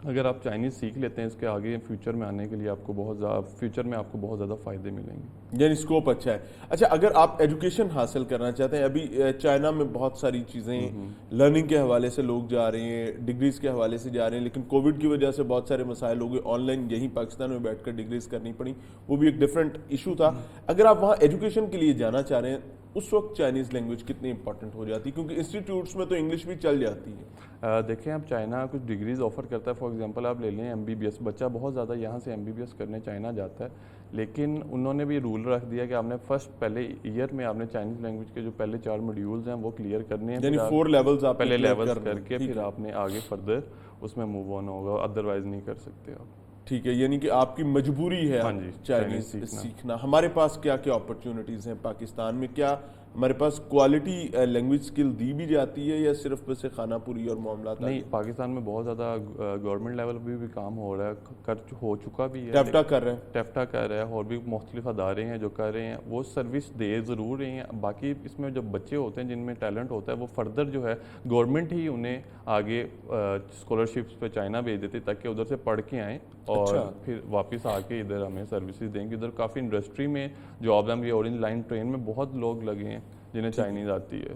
اگر آپ چائنیز سیکھ لیتے ہیں اس کے آگے فیوچر میں آنے کے لیے آپ کو بہت زیادہ فائدے ملیں گے. یعنی اسکوپ اچھا ہے. اچھا اگر آپ ایجوکیشن حاصل کرنا چاہتے ہیں, ابھی چائنا میں بہت ساری چیزیں لرننگ کے حوالے سے لوگ جا رہے ہیں, ڈگریز کے حوالے سے جا رہے ہیں, لیکن کووڈ کی وجہ سے بہت سارے مسائل ہو گئے, آن لائن یہیں پاکستان میں بیٹھ کر ڈگریز کرنی پڑی, وہ بھی ایک ڈفرینٹ ایشو تھا. اگر آپ وہاں ایجوکیشن کے لیے جانا چاہ رہے ہیں اس وقت چائنیز لینگویج کتنی امپورٹنٹ ہو جاتی ہے؟ کیونکہ انسٹیٹیوٹس میں تو انگلش بھی چل جاتی ہے. دیکھیں اب چائنا کچھ ڈگریز آفر کرتا ہے. فار ایگزامپل آپ لے لیں MBBS, بچہ بہت زیادہ یہاں سے MBBS کرنے چائنا جاتا ہے, لیکن انہوں نے بھی رول رکھ دیا کہ آپ نے پہلے ایئر میں آپ نے چائنیز لینگویج کے جو پہلے 4 موڈیولز ہیں وہ کلیئر کرنے ہیں, یعنی 4 لیولز آپ پہلے لیولز کر کے پھر آپ نے آگے فردر اس میں موو آن ہوگا, ادروائز نہیں کر سکتے آپ. ٹھیک ہے, یعنی کہ آپ کی مجبوری ہے چائنیز سیکھنا. ہمارے پاس کیا کیا اپرچونٹیز ہیں پاکستان میں؟ کیا ہمارے پاس کوالٹی لینگویج سکل دی بھی جاتی ہے یا صرف بس خانہ پوری اور معاملات؟ نہیں, پاکستان میں بہت زیادہ گورنمنٹ لیول پہ بھی کام ہو رہا ہے, ہو چکا بھی ہے. ٹیفٹا کر رہے ہیں, ٹیفٹا کر رہا ہے, اور بھی مختلف ادارے ہیں جو کر رہے ہیں, وہ سروس دے ضرور رہے ہیں. باقی اس میں جو بچے ہوتے ہیں جن میں ٹیلنٹ ہوتا ہے وہ فردر جو ہے گورنمنٹ ہی انہیں آگے اسکالرشپس پہ چائنا بھیج دیتے تاکہ ادھر سے پڑھ کے آئیں اور پھر واپس آ کے ادھر ہمیں سروسز دیں گے. ادھر کافی انڈسٹری میں جاب ہیں, اورنج لائن ٹرین میں بہت لوگ لگے ہیں جنہیں چائنیز آتی ہے.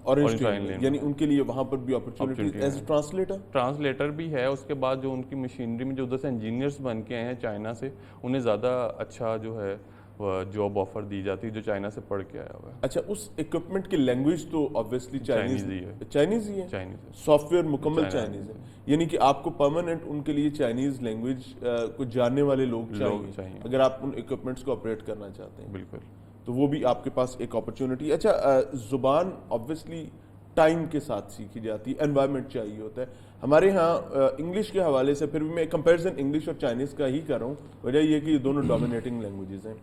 اورنج لائن یعنی ان کے لیے وہاں پر بھی اپرچونٹی ایز ٹرانسلیٹر بھی ہے. اس کے بعد جو ان کی مشینری میں جو ادھر سے انجینئرس بن کے آئے ہیں چائنا سے, انہیں زیادہ اچھا جو ہے جاب آفر دی جاتی ہے جو چائنا سے پڑھ کے آیا ہوا ہے. اچھا, اس اکوپمنٹ کی لینگویج تو آبویسلی چائنیز ہی ہے, چائنیز سافٹ ویئر مکمل چائنیز ہے, یعنی کہ آپ کو پرماننٹ ان کے لیے چائنیز لینگویج کو جاننے والے لوگ چاہیے اگر آپ ان اکوپمنٹس کو آپریٹ کرنا چاہتے ہیں. بالکل, تو وہ بھی آپ کے پاس ایک اپرچونٹی. اچھا, زبان آبویسلی ٹائم کے ساتھ سیکھی جاتی ہے, انوائرمنٹ چاہیے ہوتا ہے. ہمارے ہاں انگلش کے حوالے سے پھر بھی میں کمپیریزن انگلش اور چائنیز کا ہی کر رہا ہوں, وجہ یہ کہ یہ دونوں ڈومینیٹنگ لینگویجز ہیں.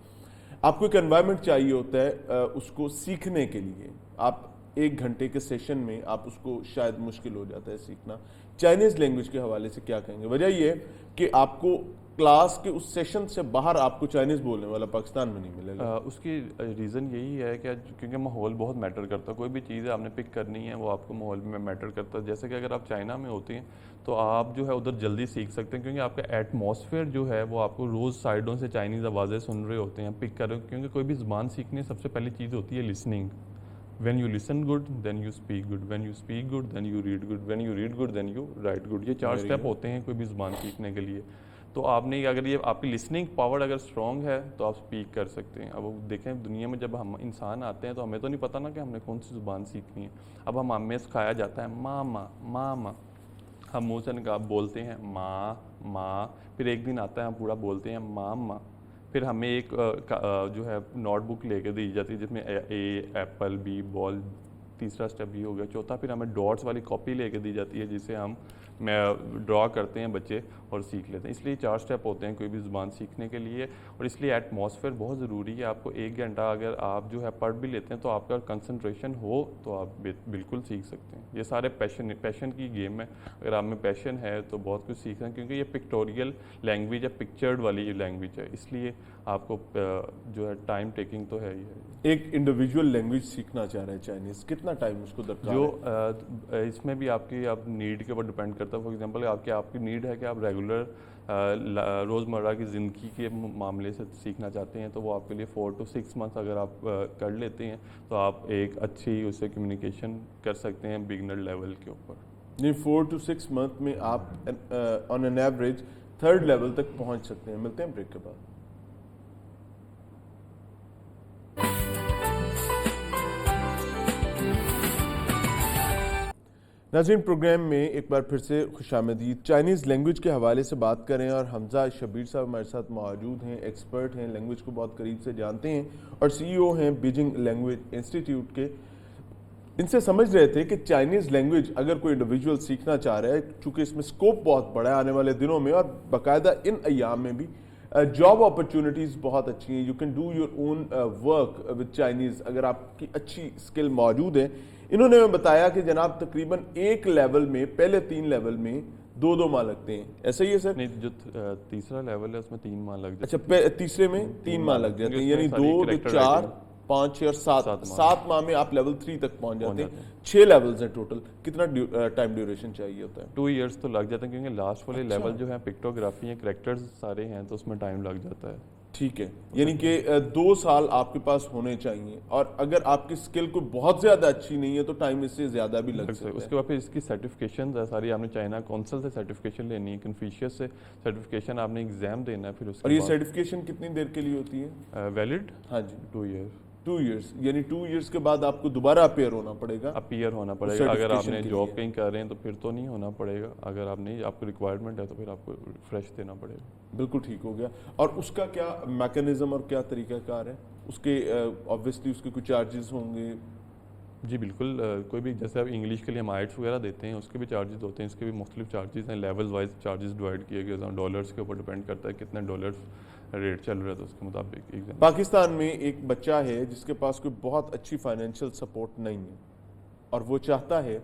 آپ کو ایک انوائرمنٹ چاہیے ہوتا ہے اس کو سیکھنے کے لیے. آپ 1 گھنٹے کے سیشن میں آپ اس کو شاید مشکل ہو جاتا ہے سیکھنا. چائنیز لینگویج کے حوالے سے کیا کہیں گے؟ وجہ یہ ہے کہ آپ کو کلاس کے اس سیشن سے باہر آپ کو چائنیز بولنے والا پاکستان میں نہیں ملے گا. اس کی ریزن یہی ہے کہ کیونکہ ماحول بہت میٹر کرتا ہے. کوئی بھی چیز ہے آپ نے پک کرنی ہے وہ آپ کو ماحول میں میٹر کرتا ہے. جیسے کہ اگر آپ چائنا میں ہوتے ہیں تو آپ جو ہے ادھر جلدی سیکھ سکتے ہیں کیونکہ آپ کا ایٹماسفیئر جو ہے وہ آپ کو روز سائڈوں سے چائنیز آوازیں سن رہے ہوتے ہیں, پک کر رہے ہو. کیونکہ کوئی بھی زبان سیکھنے سب سے پہلی چیز ہوتی ہے listening. When you listen good then you speak good, when you speak good then you read good, when you read good then you write good. یہ 4 اسٹیپ ہوتے ہیں کوئی بھی زبان سیکھنے کے لیے. تو آپ نے اگر یہ آپ کی لسننگ پاور اگر اسٹرانگ ہے تو آپ اسپیک کر سکتے ہیں. اب دیکھیں دنیا میں جب ہم انسان آتے ہیں تو ہمیں تو نہیں پتہ نا کہ ہم نے کون سی زبان سیکھنی ہے. اب ہمیں سکھایا جاتا ہے ماما ماما, ہم منہ سے نکال بولتے ہیں ماں ماں, پھر ایک دن آتا ہے ہم پورا بولتے ہیں ماما. پھر ہمیں ایک جو ہے نوٹ بک لے کے دی جاتی ہے جس میں اے ایپل, بی بال, تیسرا اسٹیپ یہ ہو گیا. چوتھا پھر ہمیں ڈاٹس والی کاپی لے کے دی جاتی ہے جسے ہم ڈرا کرتے ہیں بچے اور سیکھ لیتے ہیں. اس لیے 4 اسٹیپ ہوتے ہیں کوئی بھی زبان سیکھنے کے لیے. اور اس لیے ایٹماسفیئر بہت ضروری ہے. آپ کو 1 گھنٹہ اگر آپ جو ہے پڑھ بھی لیتے ہیں تو آپ کا کنسنٹریشن ہو تو آپ بالکل سیکھ سکتے ہیں. یہ سارے پیشن کی گیم ہے. اگر آپ میں پیشن ہے تو بہت کچھ سیکھ رہے ہیں کیونکہ یہ پکٹوریل لینگویج ہے, پکچرڈ والی لینگویج ہے, اس لیے آپ کو جو ہے ٹائم ٹیکنگ تو ہے ہی ہے. ایک انڈیویجول لینگویج سیکھنا چاہ رہے ہیں چائنیز, کتنا ٹائم اس کو درکار ہے؟ جو اس میں بھی آپ کی نیڈ کے اوپر ڈپینڈ کرتا ہے. فار ایگزامپل آپ کی نیڈ ہے کہ آپ ریگولر روزمرہ کی زندگی کے معاملے سے سیکھنا چاہتے ہیں تو وہ آپ کے لیے 4 to 6 months اگر آپ کر لیتے ہیں تو آپ ایک اچھی اس سے کمیونیکیشن کر سکتے ہیں بگنر لیول کے اوپر. نہیں, 4 to 6 month میں آپ آن این ایوریج 3rd لیول تک پہنچ سکتے ہیں. ملتے ہیں بریک کے بعد. ناظرین, پروگرام میں ایک بار پھر سے خوش آمدید. چائنیز لینگویج کے حوالے سے بات کریں اور حمزہ شبیر صاحب ہمارے ساتھ موجود ہیں, ایکسپرٹ ہیں, لینگویج کو بہت قریب سے جانتے ہیں اور CEO ہیں بیجنگ لینگویج انسٹیٹیوٹ کے. ان سے سمجھ رہے تھے کہ چائنیز لینگویج اگر کوئی انڈیویجول سیکھنا چاہ رہا ہے, چونکہ اس میں سکوپ بہت بڑا ہے آنے والے دنوں میں اور باقاعدہ ان ایام میں بھی جاب اپرچونٹیز بہت اچھی ہیں. You can do your own work with Chinese اگر آپ کی اچھی اسکل موجود ہے. انہوں نے ہمیں بتایا کہ جناب تقریباً 1 لیول میں پہلے 3 لیول میں 2 ماہ لگتے ہیں. ایسا ہی ہے سر؟ نہیں, جو تیسرا لیول ہے اس میں 3 ماہ لگ جاتے ہیں. اچھا, تیسرے میں 3 ماہ لگ جاتے ہیں, یعنی 2 to 4 5 6 اور 7 ماہ میں آپ لیول 3 تک پہنچ جاتے ہیں. 6 لیولز ہیں ٹوٹل. کتنا ٹائم ڈیوریشن چاہیے ہوتا ہے؟ 2 years تو لگ جاتے ہیں کیونکہ لاسٹ والے لیول جو ہے پکٹوگرافی ہیں, کریکٹرز سارے ہیں تو اس میں ٹائم لگ جاتا ہے. ٹھیک ہے، یعنی کہ 2 سال آپ کے پاس ہونے چاہیے، اور اگر آپ کی اسکل کو بہت زیادہ اچھی نہیں ہے تو ٹائم اس سے زیادہ بھی لگ سکتا ہے۔ اس کے بعد پھر اس کی سرٹیفکیشنز ہے ساری، آپ نے چائنا کونسل سے سرٹیفکیشن لینی ہے، کنفیشیس سے سرٹیفکیشن آپ نے ایگزام دینا ہے، پھر اس اور کے یہ بعد سرٹیفکیشن کتنی دیر کے لیے ہوتی ہے؟ ویلڈ ہاں جی 2 ایئر 2 ایئرس، یعنی 2 ایئرس کے بعد آپ کو دوبارہ اپیئر ہونا پڑے گا، اپیئر ہونا پڑے گا۔ اگر آپ certification نے کے جاب لیے۔ کہیں کر رہے ہیں تو پھر تو نہیں ہونا پڑے گا، اگر آپ نہیں، آپ کو ریکوائرمنٹ ہے تو پھر آپ کو فریش دینا پڑے گا۔ بالکل ٹھیک ہو گیا۔ اور اس کا کیا میکانزم اور کیا طریقہ کار ہے اس کے؟ آبویسلی اس کے کچھ چارجز ہوں گے؟ جی بالکل، کوئی بھی جیسے آپ انگلش کے لیے ہم آئٹس وغیرہ دیتے ہیں، اس کے بھی چارجز ہوتے ہیں، اس کے بھی مختلف چارجز ہیں، لیول وائز چارجز ڈیوائڈ کیے گئے، ڈالرس کے اوپر ڈیپینڈ کرتا ہے کتنے ڈالرس ریٹ چل رہا ہے تو اس کے مطابق ایگزام۔ پاکستان میں ایک بچہ ہے جس کے پاس کوئی بہت اچھی فائنینشیل سپورٹ نہیں ہے، اور وہ چاہتا ہے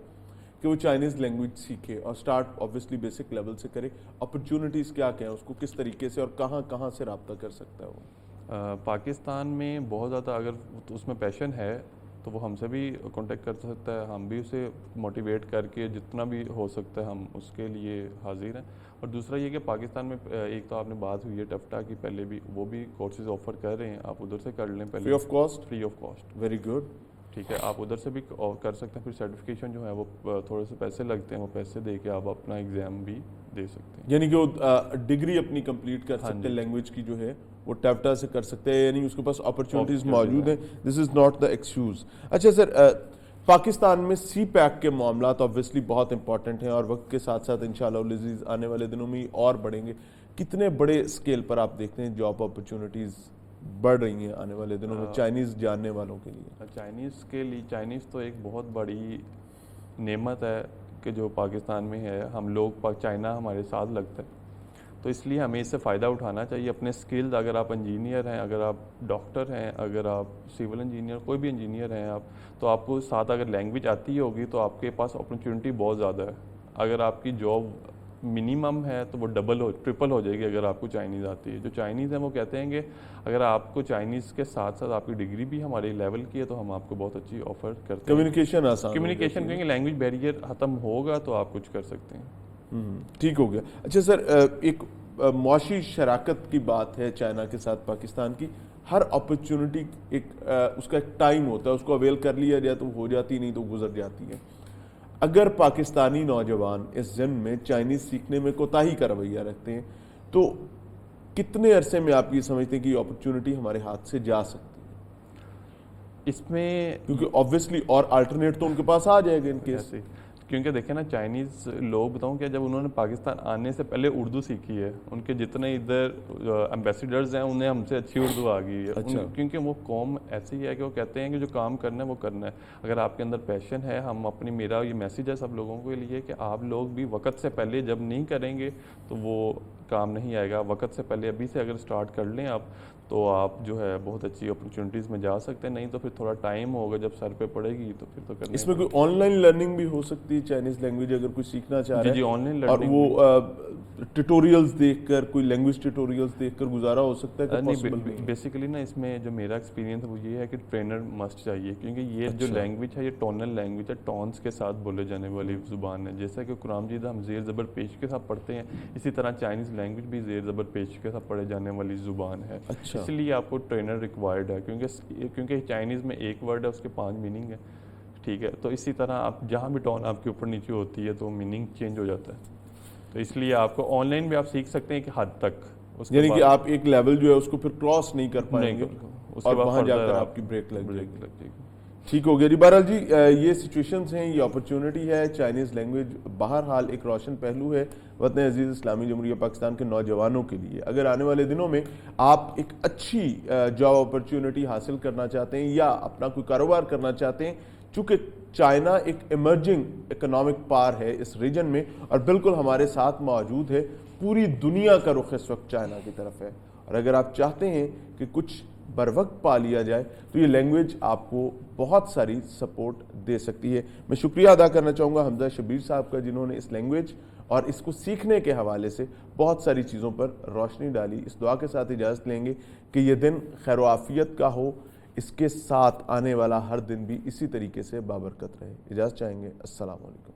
کہ وہ چائنیز لینگویج سیکھے اور سٹارٹ آبویسلی بیسک لیول سے کرے، اپرچونٹیز کیا کیا ہیں، اس کو کس طریقے سے اور کہاں کہاں سے رابطہ کر سکتا ہے وہ؟ پاکستان میں بہت زیادہ اگر اس میں پیشن ہے تو وہ ہم سے بھی کانٹیکٹ کر سکتا ہے، ہم بھی اسے موٹیویٹ کر کے جتنا بھی ہو سکتا ہے ہم اس کے لیے حاضر ہیں۔ اور دوسرا یہ کہ پاکستان میں ایک تو آپ نے بات ہوئی ہے ٹفٹا کی، پہلے بھی وہ بھی کورسز آفر کر رہے ہیں، آپ ادھر سے کر لیں پہلے، free of cost? Free of cost, very good, ٹھیک ہے، آپ ادھر سے بھی کر سکتے ہیں۔ پھر سرٹیفکیشن جو ہے وہ تھوڑے سے پیسے لگتے ہیں، وہ پیسے دے کے آپ اپنا ایگزام بھی دے سکتے ہیں، یعنی کہ وہ ڈگری اپنی کمپلیٹ کر سکتے ہیں لینگویج کی جو ہے وہ ٹیپٹا سے کر سکتے ہیں، یعنی اس کے پاس اپرچونٹیز موجود ہیں، دس از ناٹ دا ایکسکیوز۔ اچھا سر، پاکستان میں سی پیک کے معاملات آبویسلی بہت امپورٹنٹ ہیں، اور وقت کے ساتھ ساتھ انشاءاللہ العزیز آنے والے دنوں میں اور بڑھیں گے۔ کتنے بڑے اسکیل پر آپ دیکھتے ہیں جاب اپرچونٹیز بڑھ رہی ہیں آنے والے دنوں میں چائنیز جاننے والوں کے لیے؟ چائنیز کے لیے، چائنیز تو ایک بہت بڑی نعمت ہے کہ جو پاکستان میں ہے، ہم لوگ چائنا ہمارے ساتھ لگتا ہے، تو اس لیے ہمیں اس سے فائدہ اٹھانا چاہیے۔ اپنے اسکلز، اگر آپ انجینئر ہیں، اگر آپ ڈاکٹر ہیں، اگر آپ سول انجینئر، کوئی بھی انجینئر ہیں آپ، تو آپ کو ساتھ اگر لینگویج آتی ہوگی تو آپ کے پاس اپرچونٹی بہت زیادہ ہے۔ اگر آپ کی جاب منیمم ہے تو وہ ٹرپل ہو جائے گی اگر آپ کو چائنیز آتی ہے۔ جو چائنیز ہیں وہ کہتے ہیں کہ اگر آپ کو چائنیز کے ساتھ ساتھ آپ کی ڈگری بھی ہمارے لیول کی ہے تو ہم آپ کو بہت اچھی آفر کرتے ہیں۔ کمیونیکیشن آسان، کمیونیکیشن کہیں لینگویج بیریئر ختم ہوگا تو آپ کچھ کر سکتے ہیں۔ ٹھیک ہو گیا۔ اچھا سر، ایک معاشی شراکت کی بات ہے چائنا کے ساتھ پاکستان کی، ہر اپرچونٹی ایک اس کا ایک ٹائم ہوتا ہے، اس کو اویل کر لیا جائے تو ہو جاتی، نہیں تو گزر جاتی ہے۔ اگر پاکستانی نوجوان اس ضمن میں چائنیز سیکھنے میں کوتاہی کا رویہ رکھتے ہیں تو کتنے عرصے میں آپ یہ سمجھتے ہیں کہ یہ اپرچونٹی ہمارے ہاتھ سے جا سکتی ہے؟ اس میں کیونکہ آبویسلی اور الٹرنیٹ تو ان کے پاس آ جائے گا ان کیس، کیونکہ دیکھیں نا، چائنیز لوگ بتاؤں کہ جب انہوں نے پاکستان آنے سے پہلے اردو سیکھی ہے، ان کے جتنے ادھر ایمبیسیڈرز ہیں انہیں ہم سے اچھی اردو آ گئی ہے، کیونکہ وہ قوم ایسی ہے کہ وہ کہتے ہیں کہ جو کام کرنا ہے وہ کرنا ہے۔ اگر آپ کے اندر پیشن ہے، ہم میرا یہ میسیج ہے سب لوگوں کے لیے کہ آپ لوگ بھی وقت سے پہلے جب نہیں کریں گے تو وہ کام نہیں آئے گا۔ وقت سے پہلے ابھی سے اگر سٹارٹ کر لیں آپ تو آپ جو ہے بہت اچھی اپرچونٹیز میں جا سکتے ہیں، نہیں تو پھر تھوڑا ٹائم ہوگا جب سر پہ پڑے گی تو پھر تو کرنا۔ اس میں کوئی آن لائن لرننگ بھی ہو سکتی ہے چائنیز لینگویج اگر کوئی سیکھنا چاہ رہا ہے؟ جی آن لائن اور لرننگ، وہ ٹیٹوریلز دیکھ کر، کوئی لینگویج ٹیٹوریلز دیکھ کر گزارا ہو سکتا ہے کہ پاسبل نہیں؟ بیسیکلی نا اس میں جو میرا ایکسپیرینس ہے وہ یہ ہے کہ ٹرینر مسٹ چاہیے، کیونکہ یہ جو لینگویج ہے یہ ٹونل لینگویج ہے، ٹونس کے ساتھ بولے جانے والی زبان ہے۔ جیسا کہ قرآن مجید ہم زیر زبر پیش کے ساتھ پڑھتے ہیں، اسی طرح چائنیز لینگویج بھی زیر زبر پیش کے ساتھ پڑھے جانے والی زبان ہے، اس لیے آپ کو ٹرینر ریکوائرڈ ہے، کیونکہ چائنیز میں ایک ورڈ ہے اس کے 5 میننگ ہے، ٹھیک ہے، تو اسی طرح آپ جہاں بھی ٹون آپ کے اوپر نیچے ہوتی ہے تو میننگ چینج ہو جاتا ہے، تو اس لیے آپ کو آن لائن بھی آپ سیکھ سکتے ہیں کہ حد تک، یعنی کہ آپ ایک لیول جو ہے اس کو پھر کراس نہیں کر پائیں گے اور وہاں جا کر آپ کی بریک لگ جائے گی۔ ٹھیک ہو گیا جی۔ بہرحال جی یہ سچویشنز ہیں، یہ اپرچونٹی ہے، چائنیز لینگویج بہرحال ایک روشن پہلو ہے وطن عزیز اسلامی جمہوریہ پاکستان کے نوجوانوں کے لیے۔ اگر آنے والے دنوں میں آپ ایک اچھی جاب اپرچونٹی حاصل کرنا چاہتے ہیں یا اپنا کوئی کاروبار کرنا چاہتے ہیں، چونکہ چائنا ایک ایمرجنگ اکنامک پار ہے اس ریجن میں اور بالکل ہمارے ساتھ موجود ہے، پوری دنیا کا رخ اس وقت چائنا کی طرف ہے، اور اگر آپ چاہتے ہیں کہ کچھ بر وقت پا لیا جائے تو یہ لینگویج آپ کو بہت ساری سپورٹ دے سکتی ہے۔ میں شکریہ ادا کرنا چاہوں گا حمزہ شبیر صاحب کا، جنہوں نے اس لینگویج اور اس کو سیکھنے کے حوالے سے بہت ساری چیزوں پر روشنی ڈالی۔ اس دعا کے ساتھ اجازت لیں گے کہ یہ دن خیر و عافیت کا ہو، اس کے ساتھ آنے والا ہر دن بھی اسی طریقے سے بابرکت رہے۔ اجازت چاہیں گے، السلام علیکم۔